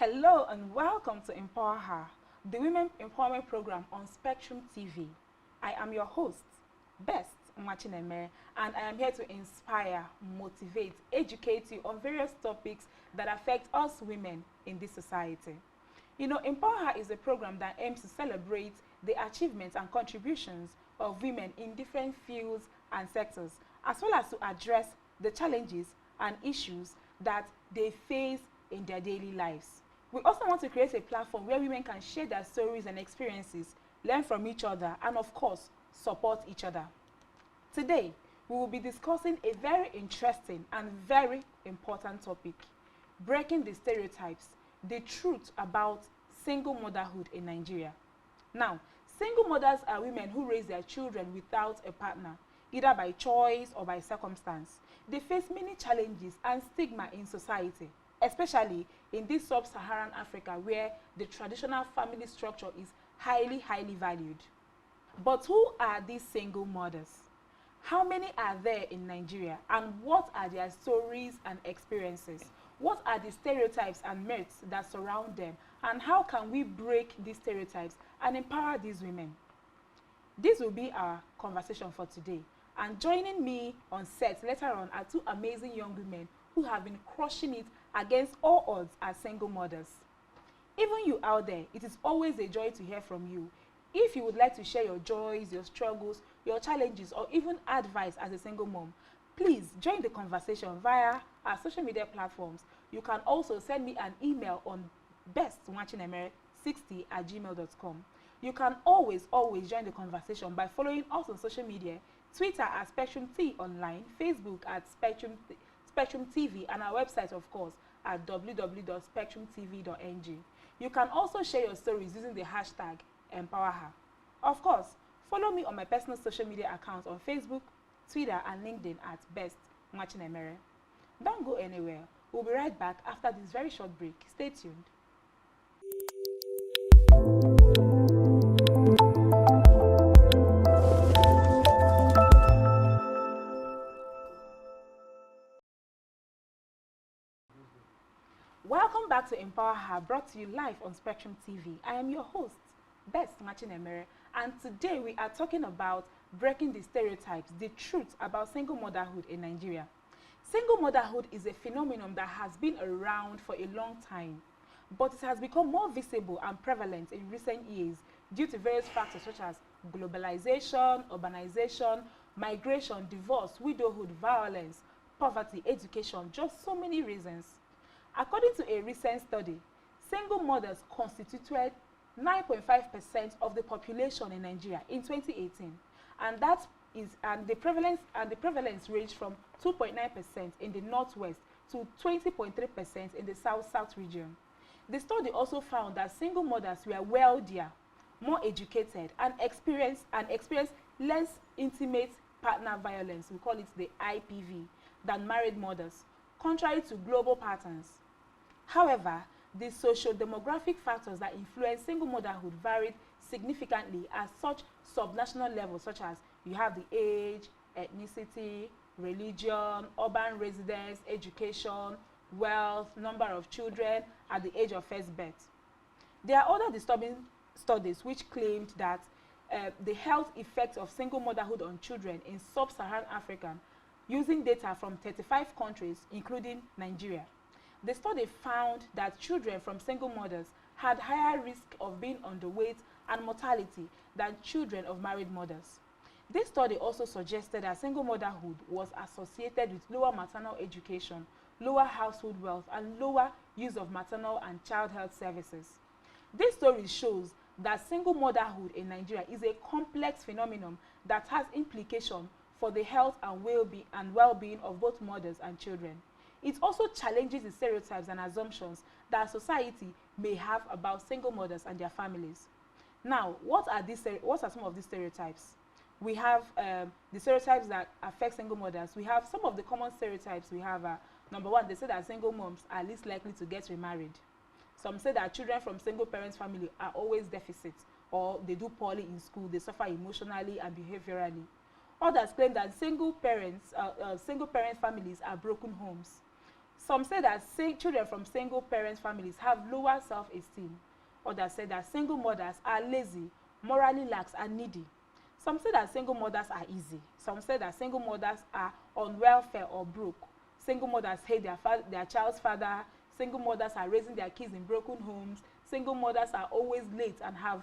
Hello and welcome to EmpowHer, the Women Empowerment Program on Spectrum TV. I am your host, Best Nwachinemere, and I am here to inspire, motivate, educate you on various topics that affect us women in this society. You know, EmpowHer is a program that aims to celebrate the achievements and contributions of women in different fields and sectors, as well as to address the challenges and issues that they face in their daily lives. We also want to create a platform where women can share their stories and experiences, learn from each other, and of course, support each other. Today, we will be discussing a very interesting and very important topic: breaking the stereotypes, the truth about single motherhood in Nigeria. Now, single mothers are women who raise their children without a partner, either by choice or by circumstance. They face many challenges and stigma in society, especially in this sub-Saharan Africa where the traditional family structure is highly valued. But who are these single mothers? How many are there in Nigeria, and what are their stories and experiences? What are the stereotypes and myths that surround them, and how can we break these stereotypes and empower these women? This will be our conversation for today, and joining me on set later on are two amazing young women who have been crushing it against all odds as single mothers. Even you out there, it is always a joy to hear from you. If you would like to share your joys, your struggles, your challenges, or even advice as a single mom, please join the conversation via our social media platforms. You can also send me an email on bestnwachinemere60@gmail.com. You can always join the conversation by following us on social media: Twitter at Spectrum T Online, Facebook at Spectrum TV, and our website, of course, at www.spectrumtv.ng. You can also share your stories using the hashtag EmpowHer. Of course, follow me on my personal social media accounts on Facebook, Twitter, and LinkedIn at Best Nwachinemere. Don't go anywhere. We'll be right back after this very short break. Stay tuned. Welcome back to EmpowHer, brought to you live on Spectrum TV. I am your host, Best Nwachinemere, and today we are talking about breaking the stereotypes, the truth about single motherhood in Nigeria. Single motherhood is a phenomenon that has been around for a long time, but it has become more visible and prevalent in recent years due to various factors such as globalization, urbanization, migration, divorce, widowhood, violence, poverty, education, just so many reasons. According to a recent study, single mothers constituted 9.5% of the population in Nigeria in 2018, and the prevalence ranged from 2.9% in the northwest to 20.3% in the south region. The study also found that single mothers were wealthier, more educated, and experienced less intimate partner violence, we call it the IPV, than married mothers, contrary to global patterns. However, the socio-demographic factors that influence single motherhood varied significantly at such subnational levels, such as you have the age, ethnicity, religion, urban residence, education, wealth, number of children at the age of first birth. There are other disturbing studies which claimed that the health effects of single motherhood on children in sub-Saharan Africa, using data from 35 countries, including Nigeria. The study found that children from single mothers had higher risk of being underweight and mortality than children of married mothers. This study also suggested that single motherhood was associated with lower maternal education, lower household wealth, and lower use of maternal and child health services. This story shows that single motherhood in Nigeria is a complex phenomenon that has implications for the health and well-being of both mothers and children. It also challenges the stereotypes and assumptions that society may have about single mothers and their families. Now, what are some of these stereotypes? We have the stereotypes that affect single mothers. We have some of the common stereotypes. We have number one, they say that single moms are least likely to get remarried. Some say that children from single parents family are always deficits, or they do poorly in school, they suffer emotionally and behaviorally. Others claim that single parent families are broken homes. Some say that children from single parent families have lower self-esteem. Others say that single mothers are lazy, morally lax, and needy. Some say that single mothers are easy. Some say that single mothers are on welfare or broke. Single mothers hate their child's father. Single mothers are raising their kids in broken homes. Single mothers are always late and have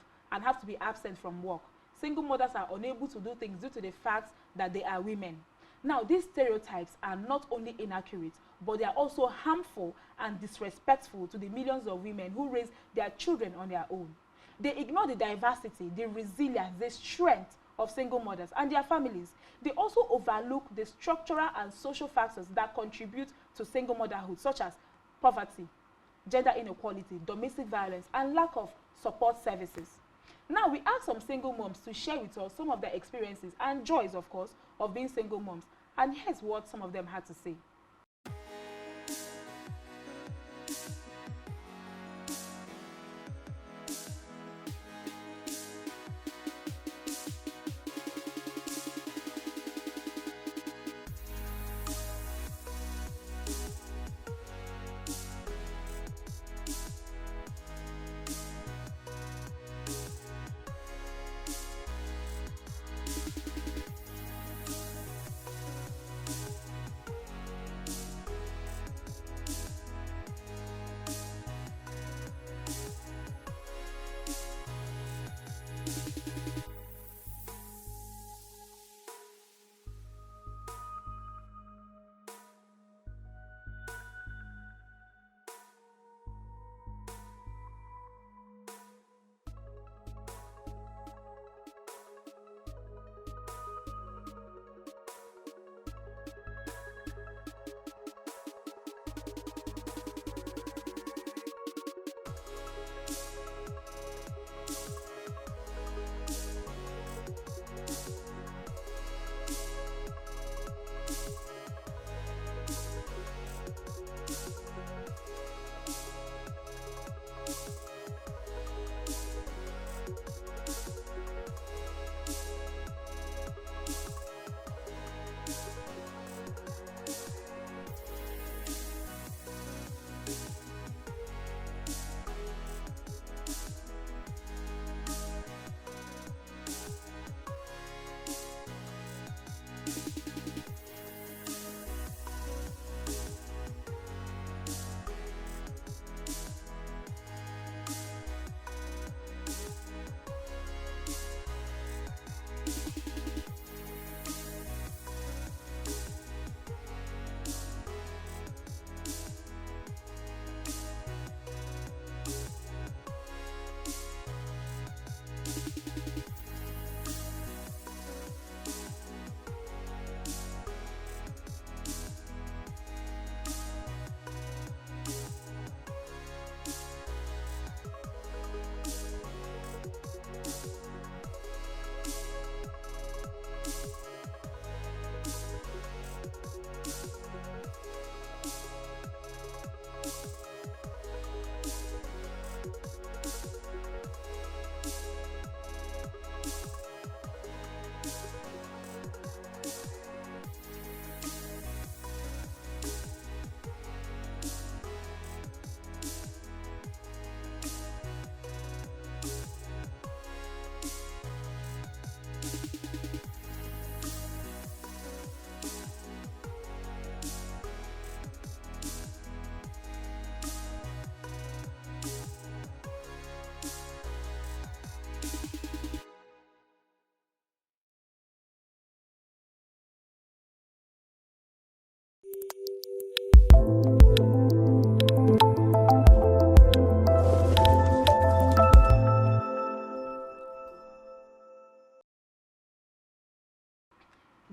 to be absent from work. Single mothers are unable to do things due to the fact that they are women. Now, these stereotypes are not only inaccurate, but they are also harmful and disrespectful to the millions of women who raise their children on their own. They ignore the diversity, the resilience, the strength of single mothers and their families. They also overlook the structural and social factors that contribute to single motherhood, such as poverty, gender inequality, domestic violence, and lack of support services. Now, we asked some single moms to share with us some of their experiences and joys, of course, of being single moms. And here's what some of them had to say.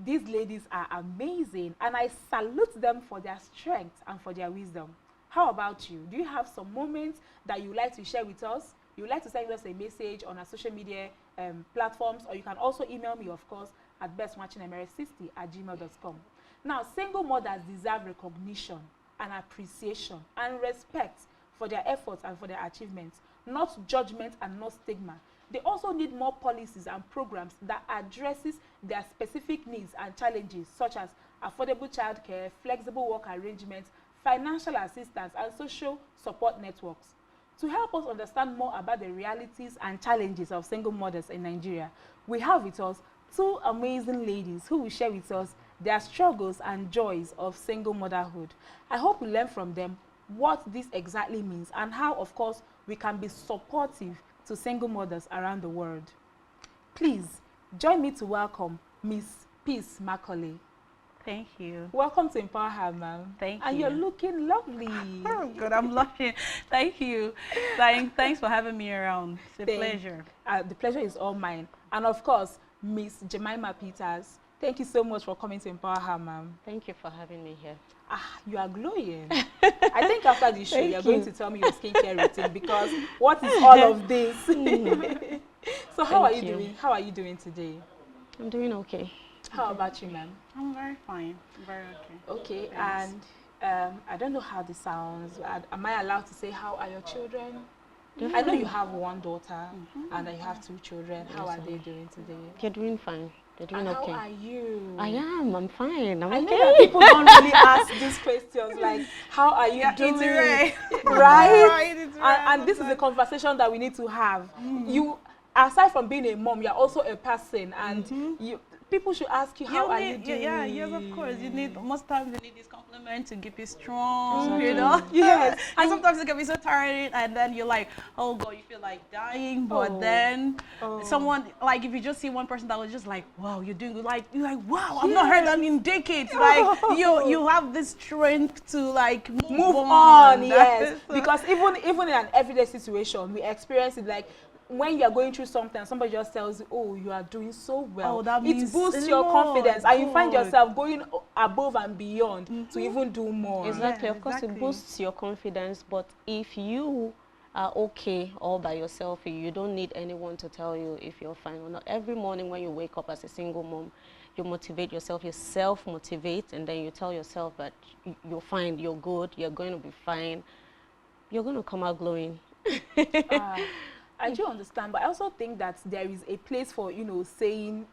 These ladies are amazing, and I salute them for their strength and for their wisdom. How about you? Do you have some moments that you like to share with us? You like to send us a message on our social media platforms, or you can also email me, of course, at bestnwachinemere60@gmail.com. Now, single mothers deserve recognition and appreciation and respect for their efforts and for their achievements, not judgment and not stigma. They also need more policies and programs that addresses their specific needs and challenges, such as affordable childcare, flexible work arrangements, financial assistance, and social support networks. To help us understand more about the realities and challenges of single mothers in Nigeria, we have with us two amazing ladies who will share with us their struggles and joys of single motherhood. I hope we learn from them what this exactly means and how, of course, we can be supportive to single mothers around the world. Please join me to welcome Miss Peace Macaulay. Thank you. Welcome to EmpowHer, ma'am. Thank you. And you're looking lovely. Oh, good. I'm blushing. Thank you. Thanks for having me around. It's a pleasure. The pleasure is all mine. And of course, Miss Jemima Peters. Thank you so much for coming to EmpowHer, ma'am. Thank you for having me here. You are glowing. I think after the show, you're going to tell me your skincare routine, because what is all of this? So how are you doing? How are you doing today? I'm doing okay. How about you, ma'am? I'm very fine. Very okay. Okay, Thanks. and I don't know how this sounds. Am I allowed to say how are your children? I know you have one daughter and you have two children. How are they doing today? They're doing fine. They're doing And okay. how are you? I am. I'm fine. I'm I okay. know that people don't really ask these questions like, how are you doing? It's Right? It's And this is a conversation that we need to have. You, aside from being a mom, you're also a person, and people should ask you, how are you doing? Yeah, yes, of course. You need, most times you need this compliment to keep you strong, you Exactly. know? Yes. And sometimes it can be so tiring, and then you're like, oh God, you feel like dying, but then someone, like if you just see one person that was just like, wow, you're doing good, like, you're like, wow, I've not heard that in decades. Like, you have this strength to like move on. Yes. Because even in an everyday situation, we experience it like, when you are going through something, somebody just tells you, oh, you are doing so well. Oh, that means it boosts a your lot. confidence, and you find Good. yourself going above and beyond to even do more. Exactly. Yeah, Of course, exactly. it boosts your confidence. But if you are okay all by yourself, you don't need anyone to tell you if you're fine or not. Every morning when you wake up as a single mom, you motivate yourself, you self-motivate, and then you tell yourself that you're fine, you're good, you're going to be fine. You're going to come out glowing. I do understand, but I also think that there is a place for, saying,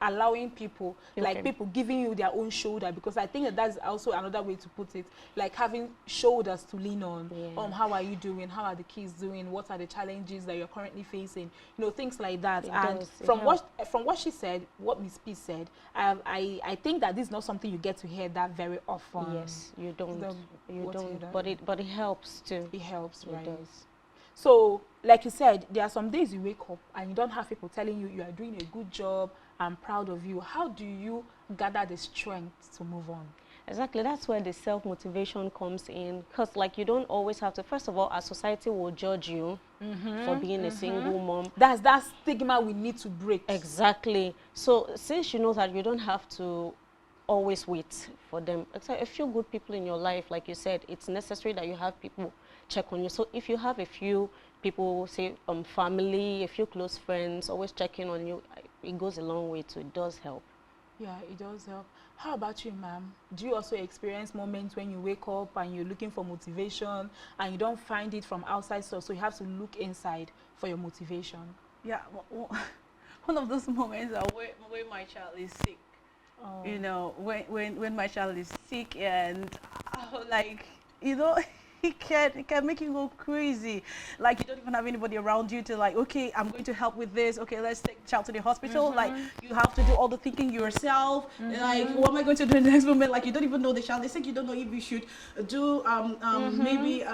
allowing people, like people giving you their own shoulder, because I think that that's also another way to put it, like having shoulders to lean on. Yeah. How are you doing? How are the kids doing? What are the challenges that you're currently facing? Things like that. It And does. It from helps. what she said, what Miss P said, I think that this is not something you get to hear that very often. Yes, you don't. You what you don't. don't. But it helps too. It helps, right? It does. So, like you said, there are some days you wake up and you don't have people telling you are doing a good job, I'm proud of you. How do you gather the strength to move on? Exactly, that's where the self-motivation comes in, because like you don't always have to, first of all, our society will judge you for being a single mom. That's that stigma we need to break. Exactly. So since you know that you don't have to always wait for them, except a few good people in your life, like you said, it's necessary that you have people check on you. So if you have a few people, say family, a few close friends, always checking on you, it goes a long way too. It does help. Yeah, it does help. How about you, ma'am? Do you also experience moments when you wake up and you're looking for motivation and you don't find it from outside source, so you have to look inside for your motivation? Yeah, one of those moments are where my child is sick. You know, when my child is sick, and like, it can make you go crazy. Like, you don't even have anybody around you to like, okay, I'm going to help with this. Okay, let's take the child to the hospital. Like, you have to do all the thinking yourself. Like, what am I going to do in the next moment? Like, you don't even know the child. They say you don't know if you should do maybe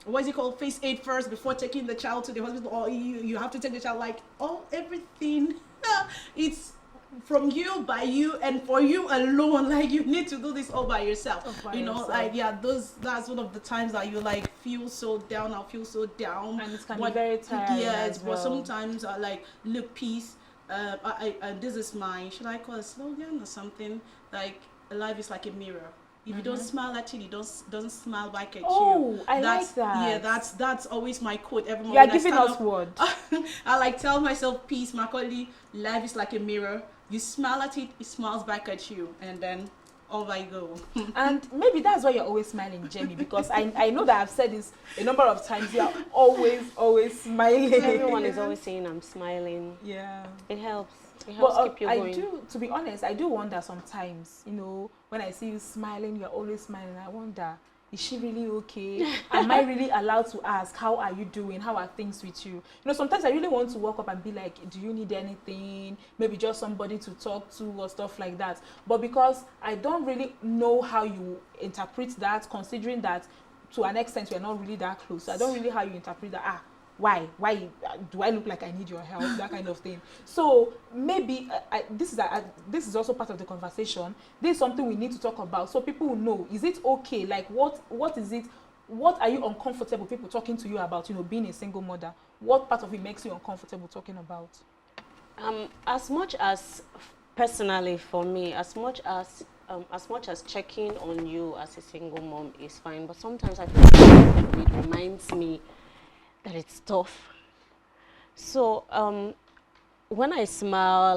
what is it called, face aid first before taking the child to the hospital, or you have to take the child. Like, everything. It's from you, by you, and for you alone. Like, you need to do this all by yourself. Like, yeah, that's one of the times that you like feel so down. I feel so down, And it can be very tiring. Yes, as well. but sometimes I like, look, peace. This is my, should I call it slogan or something? Like, life is like a mirror. If you don't smile at it, it doesn't smile back at you. Oh, I like that. Yeah, that's always my quote every morning. You are giving us word. I like tell myself, peace, Macaulay, life is like a mirror. You smile at it, it smiles back at you, and then off I go. And maybe that's why you're always smiling, Jamie, because I know that I've said this a number of times. You are always smiling. Everyone is always saying I'm smiling. Yeah. It helps. It helps But keep you I going. do, to be honest, I do wonder sometimes, when I see you smiling, you're always smiling, I wonder, is she really okay? Am I really allowed to ask, how are you doing? How are things with you? Sometimes I really want to walk up and be like, do you need anything? Maybe just somebody to talk to or stuff like that. But because I don't really know how you interpret that, considering that to an extent we're not really that close. So I don't really know how you interpret that. Why do I look like I need your help, that kind of thing. So maybe this is also part of the conversation. This is something we need to talk about so people will know, is it okay, like what is it, what are you uncomfortable people talking to you about, being a single mother? What part of it makes you uncomfortable talking about? As much as, personally for me, as much as checking on you as a single mom is fine, but sometimes I think it reminds me that it's tough. So when I smile,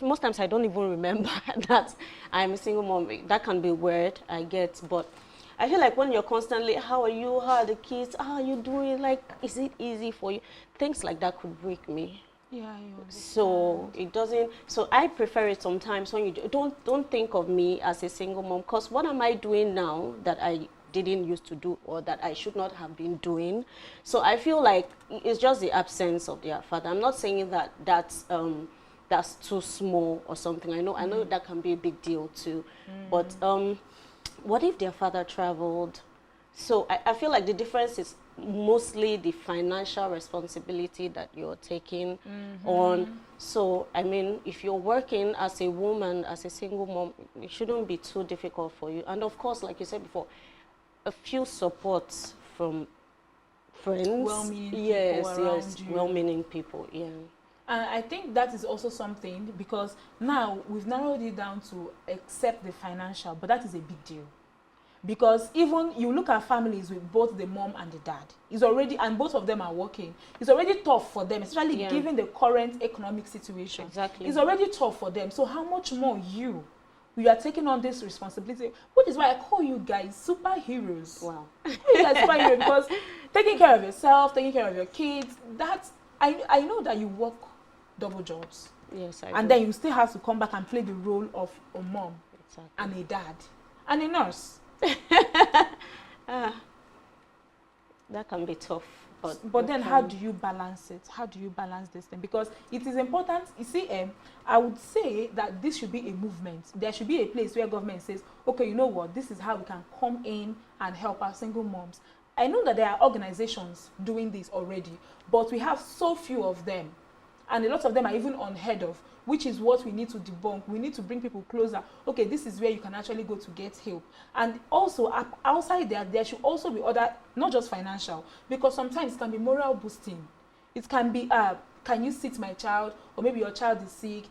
most times I don't even remember that I'm a single mom. That can be weird, I get, but I feel like when you're constantly, how are you, how are the kids, how are you doing, like, is it easy for you? Things like that could break me. Yeah, so it doesn't. So I prefer it sometimes when you don't think of me as a single mom, because what am I doing now that I didn't used to do or that I should not have been doing? So I feel like it's just the absence of their father. I'm not saying that that's too small or something. I know that can be a big deal too. But what if their father traveled? So I feel like the difference is mostly the financial responsibility that you're taking on. So, I mean, if you're working as a woman, as a single mom, it shouldn't be too difficult for you. And of course, like you said before, a few supports from friends. Well-meaning people around you. Well-meaning people, yeah. And I think that is also something, because now we've narrowed it down to accept the financial, but that is a big deal. Because even you look at families with both the mom and the dad, and both of them are working, it's already tough for them, especially given the current economic situation. Exactly. It's already tough for them. So how much more you are taking on this responsibility, which is why I call you guys superheroes. Wow. You guys superheroes, because taking care of yourself, taking care of your kids, I know that you work double jobs. Yes, I and do. Then you still have to come back and play the role of a mom, exactly, and a dad and a nurse. That can be tough. But then how do you balance it? How do you balance this thing? Because it is important. You see, I would say that this should be a movement. There should be a place where government says, okay, you know what, this is how we can come in and help our single moms. I know that there are organizations doing this already, but we have so few of them. And a lot of them are even unheard of, which is what we need to debunk. We need to bring people closer. Okay, this is where you can actually go to get help. And also, outside there should also be other, not just financial, because sometimes it can be moral boosting. It can be, can you sit my child? Or maybe your child is sick.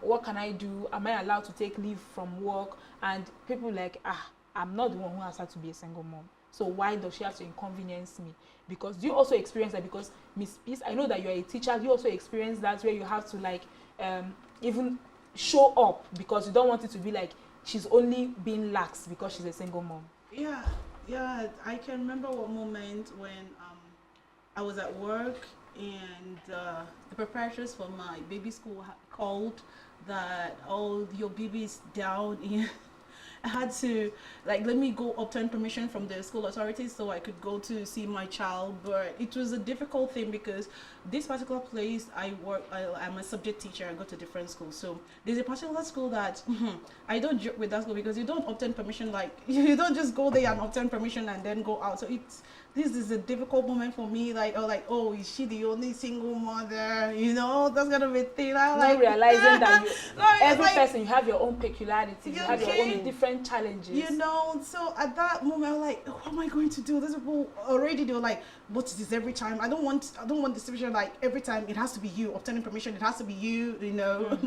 What can I do? Am I allowed to take leave from work? And people like, I'm not the one who has had to be a single mom. So why does she have to inconvenience me? Because do you also experience that? Because Miss Peace, I know that you're a teacher. Do you also experience that where you have to like even show up because you don't want it to be like she's only being lax because she's a single mom? Yeah. I can remember one moment when I was at work and the preparators for my baby school called that, oh, your baby's down in. I had to, let me go obtain permission from the school authorities so I could go to see my child. But it was a difficult thing because this particular place I work, I'm a subject teacher. I go to different schools. So there's a particular school that I don't joke with that school because you don't obtain permission. You don't just go there and obtain permission and then go out. So this is a difficult moment for me. Oh, is she the only single mother? That's gonna be a thing. Not realizing that every person, you have your own peculiarities, you have your own different challenges. So at that moment, I'm like, what am I going to do? These people already, they were like, what is this every time? I don't want this situation every time it has to be you obtaining permission. It has to be you,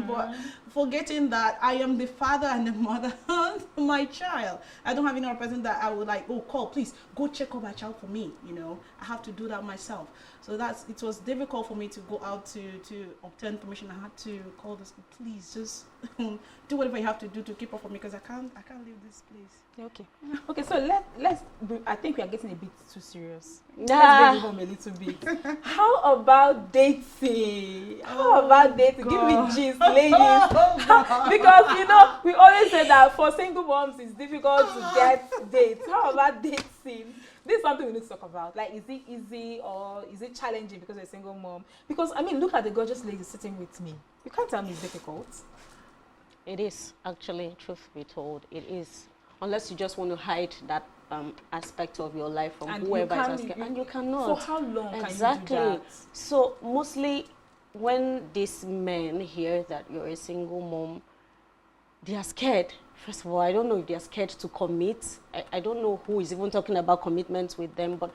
But forgetting that I am the father and the mother of my child. I don't have any other person that I would call, please go check on my child for me. I have to do that myself. So it was difficult for me to go out to obtain permission. I had to call the school, please just do whatever you have to do to keep up for me because I can't leave this place. Okay. So let's I think we are getting a bit too serious. Nah. Let's bring it home a little bit. How about dating? How about dating? Give me gist, ladies. Because you know, we always say that for single moms it's difficult to get dates. How about dating? This is something we need to talk about. Like, is it easy or is it challenging because you're a single mom? Because I mean, look at the gorgeous lady sitting with me. You can't tell me it's difficult. It is actually, truth be told, it is. Unless you just want to hide that aspect of your life from whoever is asking, and you cannot. For how long exactly. can you do that? So mostly when these men hear that you're a single mom, they are scared. First of all, I don't know if they are scared to commit. I don't know who is even talking about commitment with them, but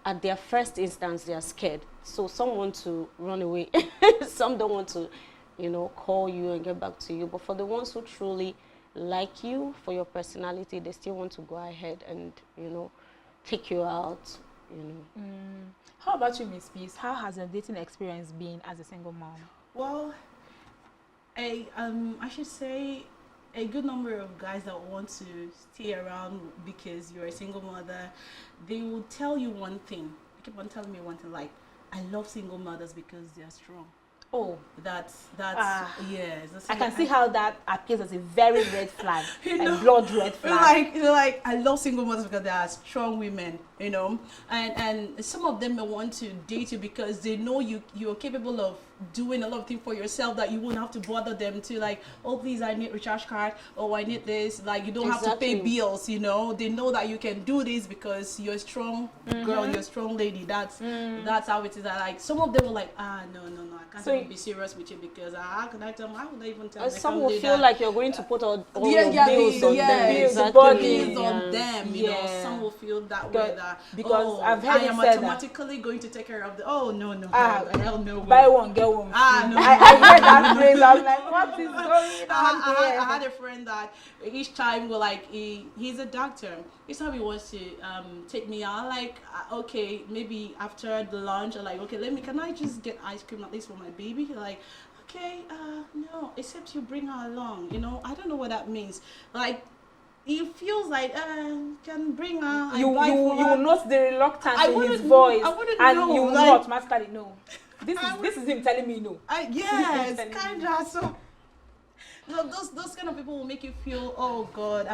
at their first instance, they are scared. So some want to run away. Some don't want to, you know, call you and get back to you. But for the ones who truly like you, for your personality, they still want to go ahead and, you know, take you out, you know. How about you, Miss Peace? How has your dating experience been as a single mom? Well, I should say a good number of guys that want to stay around because you're a single mother, they will tell you one thing. They keep on telling me one thing, like, I love single mothers because they are strong. Oh, that's yes. I can see how that appears as a very red flag, a blood red flag. Like I love single mothers because they are strong women, you know, and some of them may want to date you because they know you're capable of doing a lot of things for yourself that you won't have to bother them to, like, oh please, I need recharge card, oh I need this, like you don't have to pay bills, you know. They know that you can do this because you're a strong girl, you're a strong lady. That's how it is. Like some of them were like, no, I can't even be serious with you because how could I tell them? How would I even tell them? Some will feel like you're going to put all your bills on them. Bills on them, you know. Some will feel that way, that because I've heard I am automatically going to take care of the hell no way. Buy one get one. No. I heard that phrase. I was like, what is going on here? I had a friend that each time we're like, he's a doctor. Each time he wants to take me out, like, okay, maybe after the lunch, I'm like, okay, can I just get ice cream at least for my baby? Like, okay, no, except you bring her along, you know. I don't know what that means. Like, it feels like can bring her. You will note the reluctance in his voice, and know, you will not automatically know. This is him telling me no. Yes, kind of. So, those kind of people will make you feel, oh God,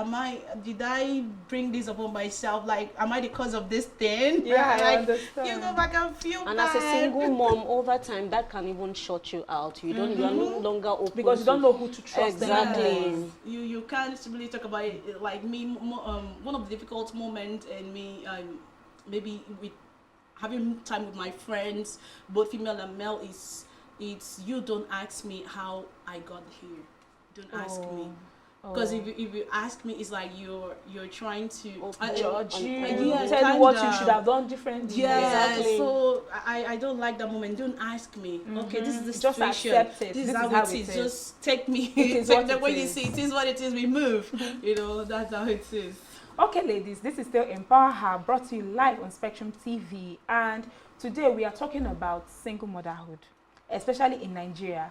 did I bring this upon myself? Like, am I the cause of this thing? Yeah, like, I understand. You go back and feel and bad. as a single mom, over time, that can even shut you out. You are no longer open because you don't know who to trust. Exactly. You can't really talk about it. Like me, one of the difficult moments in me, maybe with having time with my friends, both female and male, it's you don't ask me how I got here. Don't ask me, because if you ask me, it's like you're trying to judge you, yeah, tell you what you should have done differently. Yeah, exactly. So I don't like that moment. Don't ask me. Okay, this is the just situation. Accept it. This is how it is. Just take me. Take the way you see it is what it is. We move. You know, that's how it is. Okay, ladies, this is still EmpowHer, brought to you live on Spectrum TV, and today we are talking about single motherhood, especially in Nigeria.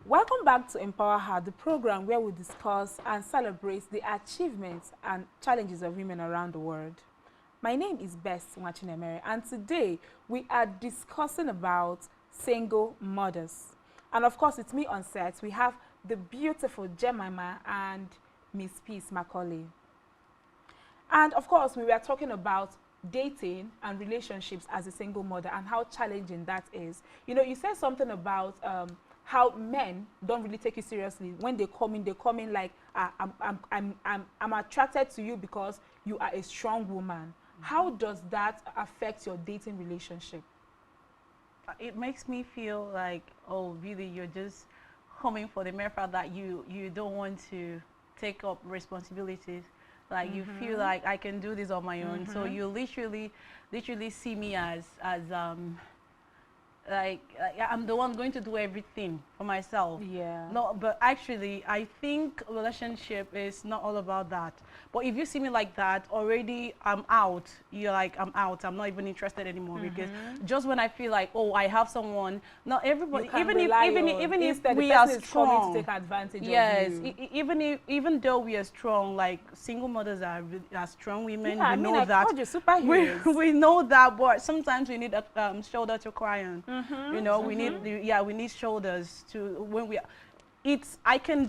Welcome back to EmpowHer, the program where we discuss and celebrate the achievements and challenges of women around the world. My name is Nwachinemere, and today we are discussing about single mothers. And of course, it's me on set. We have the beautiful Jemima and Miss Peace Macaulay. And of course, we were talking about dating and relationships as a single mother and how challenging that is. You know, you said something about how men don't really take you seriously. When they come in like, I'm attracted to you because you are a strong woman. How does that affect your dating relationship? It makes me feel like, oh, really, you're just coming for the mere fact that you don't want to take up responsibilities. Like you feel like I can do this on my own. So you literally see me as like I'm the one going to do everything for myself. Yeah. No, but actually, I think relationship is not all about that. But if you see me like that, already I'm out. You're like, I'm out. I'm not even interested anymore because just when I feel like, oh, I have someone. Not everybody. Even if we are strong, to take advantage yes, of you. Even though we are strong, like single mothers are strong women. Yeah, we know that. We know that, but sometimes we need a shoulder to cry on. You know, we need shoulders to when we. I can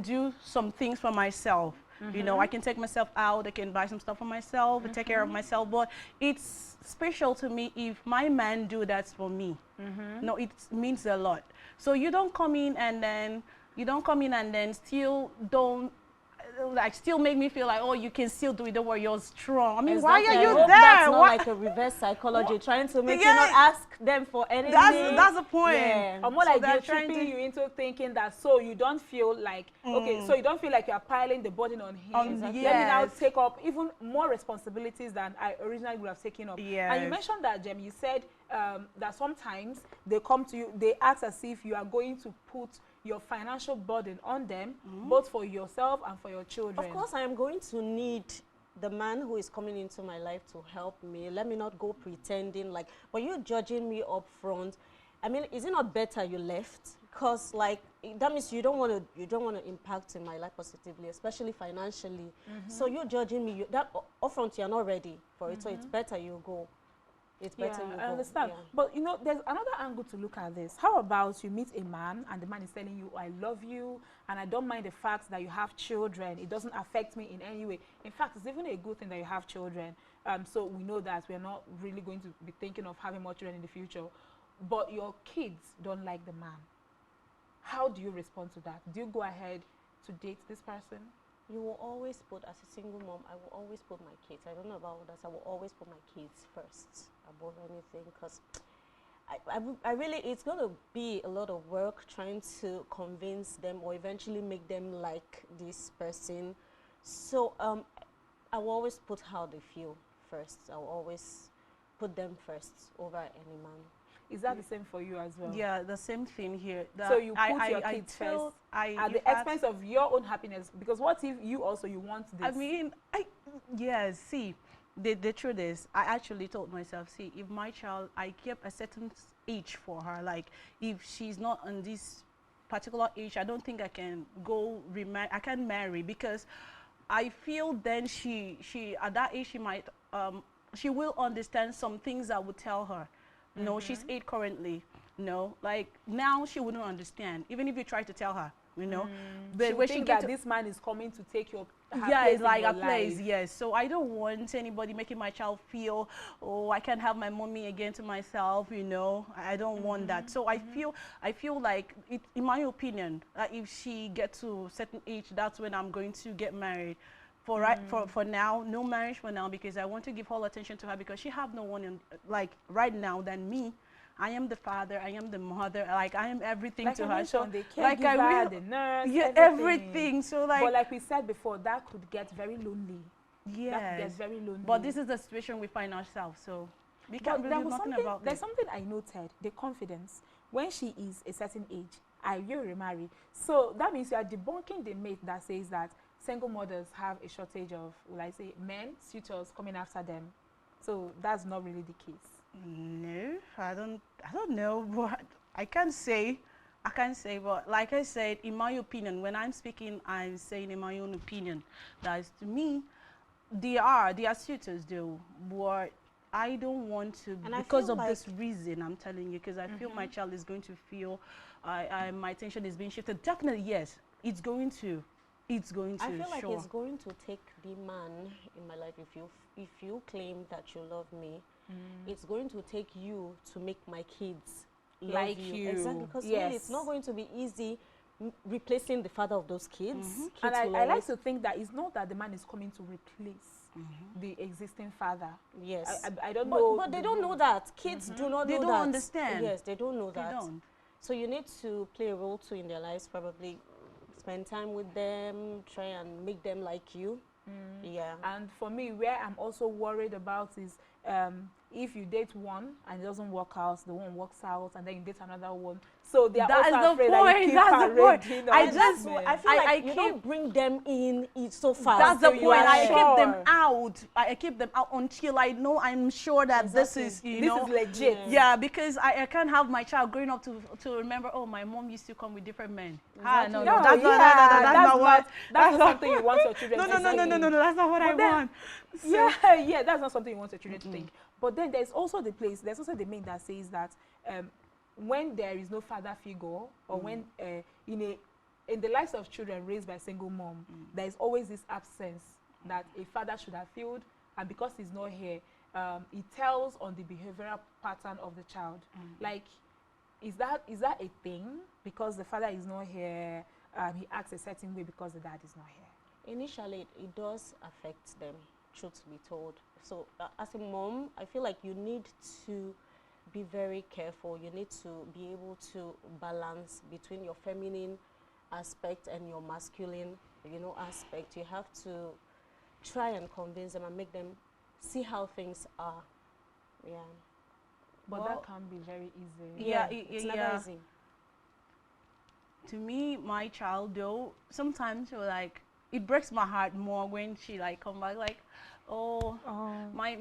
do some things for myself. You know, I can take myself out. I can buy some stuff for myself, take care of myself. But it's special to me if my man do that for me. No, it means a lot. So you don't come in and then still don't. Like still make me feel like, oh, you can still do it, don't worry, you're strong. I mean, exactly. why are you there? That's not like a reverse psychology, trying to make you not ask them for anything. That's the point. Yeah. Or more so like they're tripping you into thinking that so you don't feel like, okay, so you don't feel like you're piling the burden on him. Exactly. Let me now take up even more responsibilities than I originally would have taken up. Yes. And you mentioned that, Jem, you said that sometimes they come to you, they act as if you are going to put your financial burden on them, both for yourself and for your children. Of course, I am going to need the man who is coming into my life to help me. Let me not go pretending like, but you're judging me up front. I mean, is it not better you left? Because like that means you don't want to impact in my life positively, especially financially. So you're judging me. That up front, you're not ready for it. So it's better you go. It's better you go. I understand. Yeah. But you know, there's another angle to look at this. How about you meet a man and the man is telling you, I love you and I don't mind the fact that you have children. It doesn't affect me in any way. In fact, it's even a good thing that you have children. So we know that we're not really going to be thinking of having more children in the future. But your kids don't like the man. How do you respond to that? Do you go ahead to date this person? You will always put, as a single mom, I will always put my kids. I don't know about others. I will always put my kids first above anything because I really, it's going to be a lot of work trying to convince them or eventually make them like this person. So I will always put how they feel first. I will always put them first over any man. Is that the same for you as well? Yeah, the same thing here. So you put your kids first at the expense of your own happiness, because what if you want this? I mean, see, the truth is, I actually told myself, see, if my child, I kept a certain age for her, like if she's not on this particular age, I don't think I can I can marry, because I feel then she at that age, she will understand some things I would tell her. No, she's 8 currently. No, like now she wouldn't understand, even if you try to tell her, you know. But when she gets this man is coming to take your it's like a place, yes. So I don't want anybody making my child feel, oh, I can't have my mommy again to myself, you know. I don't want that. So I feel like, in my opinion, if she gets to a certain age, that's when I'm going to get married. For now, no marriage for now, because I want to give all attention to her, because she have no one like right now than me. I am the father, I am the mother, like I am everything like to her. So the caregiver, the nurse, everything. So like, but like we said before, that could get very lonely. Yes, that could get very lonely. But this is the situation we find ourselves, so we can't really do nothing about it. There's something I noted: the confidence. When she is a certain age, I will remarry. So that means you are debunking the myth that says that single mothers have a shortage of, will I say, men, suitors coming after them. So that's not really the case. No, I don't know, but I can't say I can't say, but like I said, in my opinion, when I'm speaking, I'm saying in my own opinion, that is to me, they are suitors though, but I don't want to, And I because feel of like this reason, I'm telling you, because I feel my child is going to feel, my attention is being shifted. Definitely, yes, it's going to, I feel like sure. it's going to take the man in my life. If you claim that you love me, it's going to take you to make my kids Like love you. you. Exactly, because Yes. really it's not going to be easy replacing the father of those kids. And Kids will I like always- to think that it's not that the man is coming to replace the existing father. yes. I don't know. But they don't know that. Kids do not They know don't that. understand. Yes, they don't know They that. don't. So you need to play a role too in their lives, probably spend time with them, try and make them like you. Yeah. And for me, where I'm also worried about is if you date one and it doesn't work out, the one works out, and then you date another one. So they are That also is the afraid that you point, keep that's the point. parading I all just- these men. I feel like I you keep- don't bring them in so fast. That's the Until you point. are I keep them sure. out. I keep them out until I know I'm sure that Exactly. this is, you this know. is legit. Yeah, because I can't have my child growing up to remember, oh, my mom used to come with different men. Ah, no, No, no, that's yeah, not, that's not what. that's not something you want your children No, to no, no, no, think. no, no, that's not what I But then- want. So, Yeah, that's not something you want your children to think. But then there's also there's also the main that says that when there is no father figure, or when in the lives of children raised by a single mom, there is always this absence that a father should have filled, and because he's not here, it tells on the behavioral pattern of the child. Like, is that a thing? Because the father is not here, he acts a certain way because the dad is not here. Initially, it does affect them, truth be told. So as a mom, I feel like you need to be very careful. You need to be able to balance between your feminine aspect and your masculine, aspect. You have to try and convince them and make them see how things are. Yeah. But Well, that can be very easy. Yeah, It's never easy. To me, my child though, sometimes you're like, it breaks my heart more when she like come back like, oh, my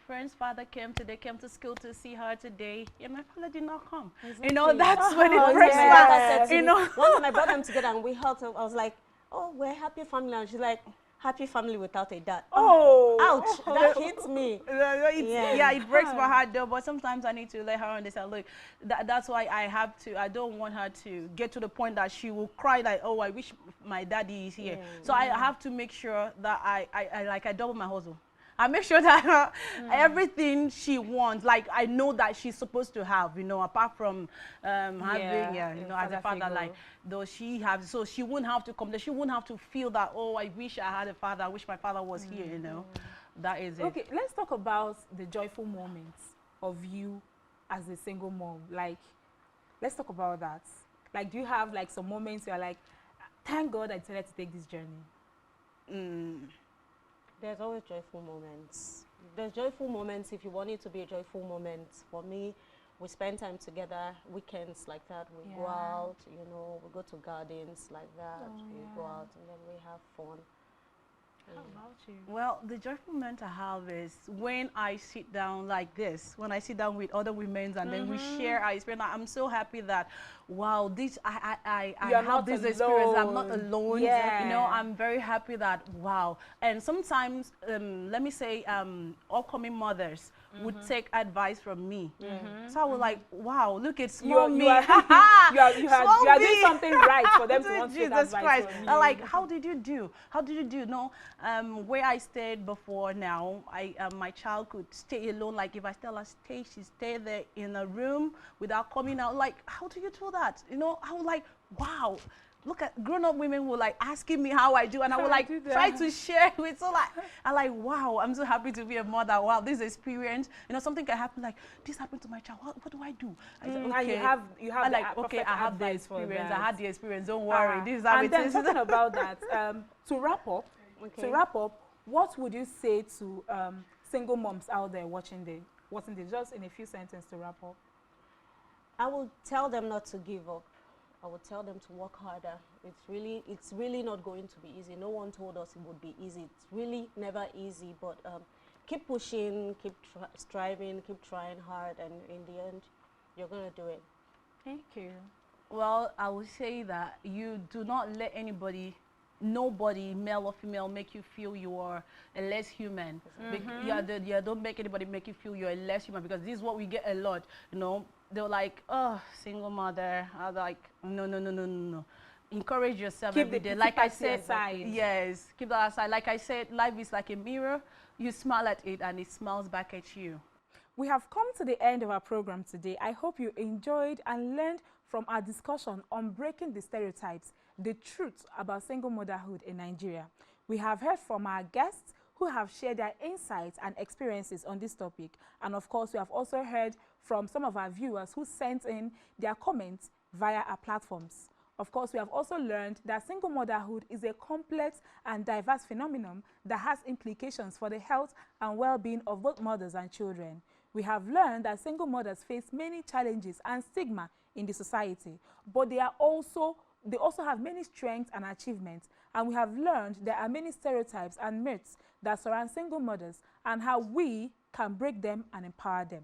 friend's father came to school to see her today. Yeah, my father did not come. Exactly. You know, that's when Oh, it breaks yeah. my My heart. daughter said to You me, know, one time I brought them together and we hugged. I was like, oh, we're a happy family. And she's like, happy family without a dad. Oh, Ouch, that hits me. yeah, it breaks my heart though, but sometimes I need to let her understand, look, that's why I don't want her to get to the point that she will cry like, oh, I wish my daddy is here. Yeah. So I have to make sure that I double my hustle. I make sure that everything she wants, like I know that she's supposed to have, apart from having, as a father, like, though she has, so she wouldn't have to complain. She wouldn't have to feel that, oh, I wish I had a father. I wish my father was here, That is it. Okay, let's talk about the joyful moments of you as a single mom. Like, let's talk about that. Like, do you have like some moments where you're like, thank God I decided to take this journey? There's always joyful moments. There's joyful moments if you want it to be a joyful moment. For me, we spend time together, weekends like that. We go out, we go to gardens like that. We go out and then we have fun. How about you? Well, the joyful moment I have is when I sit down like this, when I sit down with other women and then we share our experience. I'm so happy that, wow, this I have this experience. I'm not alone. Yeah. I'm very happy that, wow. And sometimes, let me say, upcoming mothers would take advice from me. So I was like, wow, look, it's small me. You are doing me. something right for them to want to take Jesus advice Christ. from you. I'm like, how did you do? How did you do? No, where I stayed before now, my child could stay alone. Like if I tell her stay, she stay there in a room without coming out. Like, how do you do that? I was like, wow. Look at grown-up women were like asking me how I do, and I would like try to share with. So like, I'm like, wow, I'm so happy to be a mother. Wow, this experience, something can happen. Like this happened to my child. What do I do? I said, And you have I'm the like, okay, perfect I have the advice for experience. that. I had the experience. Don't worry. This is how and it then is. talking about that, to wrap up, what would you say to single moms out there watching this? Just in a few sentences to wrap up. I will tell them not to give up. I would tell them to work harder. It's really not going to be easy. No one told us it would be easy. It's really never easy, but keep pushing, keep striving, keep trying hard, and in the end, you're going to do it. Thank you. Well, I would say that you do not let nobody, male or female, make you feel you are a less human. Don't make anybody make you feel you're a less human, because this is what we get a lot. You know, they're like, oh, single mother. I'm like, no. Encourage yourself every day. Like I said, yes, keep that aside. Like I said, life is like a mirror. You smile at it and it smiles back at you. We have come to the end of our program today. I hope you enjoyed and learned from our discussion on breaking the stereotypes, the truth about single motherhood in Nigeria. We have heard from our guests who have shared their insights and experiences on this topic. And of course, we have also heard from some of our viewers who sent in their comments via our platforms. Of course, we have also learned that single motherhood is a complex and diverse phenomenon that has implications for the health and well-being of both mothers and children. We have learned that single mothers face many challenges and stigma in the society, but they also have many strengths and achievements. And we have learned there are many stereotypes and myths that surround single mothers and how we can break them and empower them.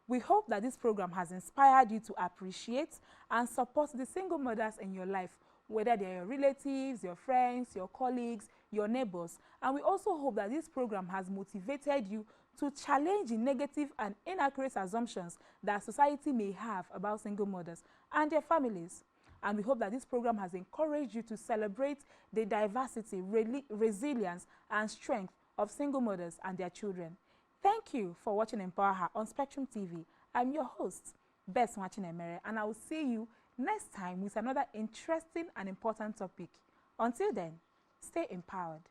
We hope that this program has inspired you to appreciate and support the single mothers in your life, whether they're your relatives, your friends, your colleagues, your neighbors. And we also hope that this program has motivated you to challenge the negative and inaccurate assumptions that society may have about single mothers and their families. And we hope that this program has encouraged you to celebrate the diversity, resilience, and strength of single mothers and their children. Thank you for watching EmpowHer on Spectrum TV. I'm your host, Nwachinemere, and I will see you next time with another interesting and important topic. Until then, stay empowered.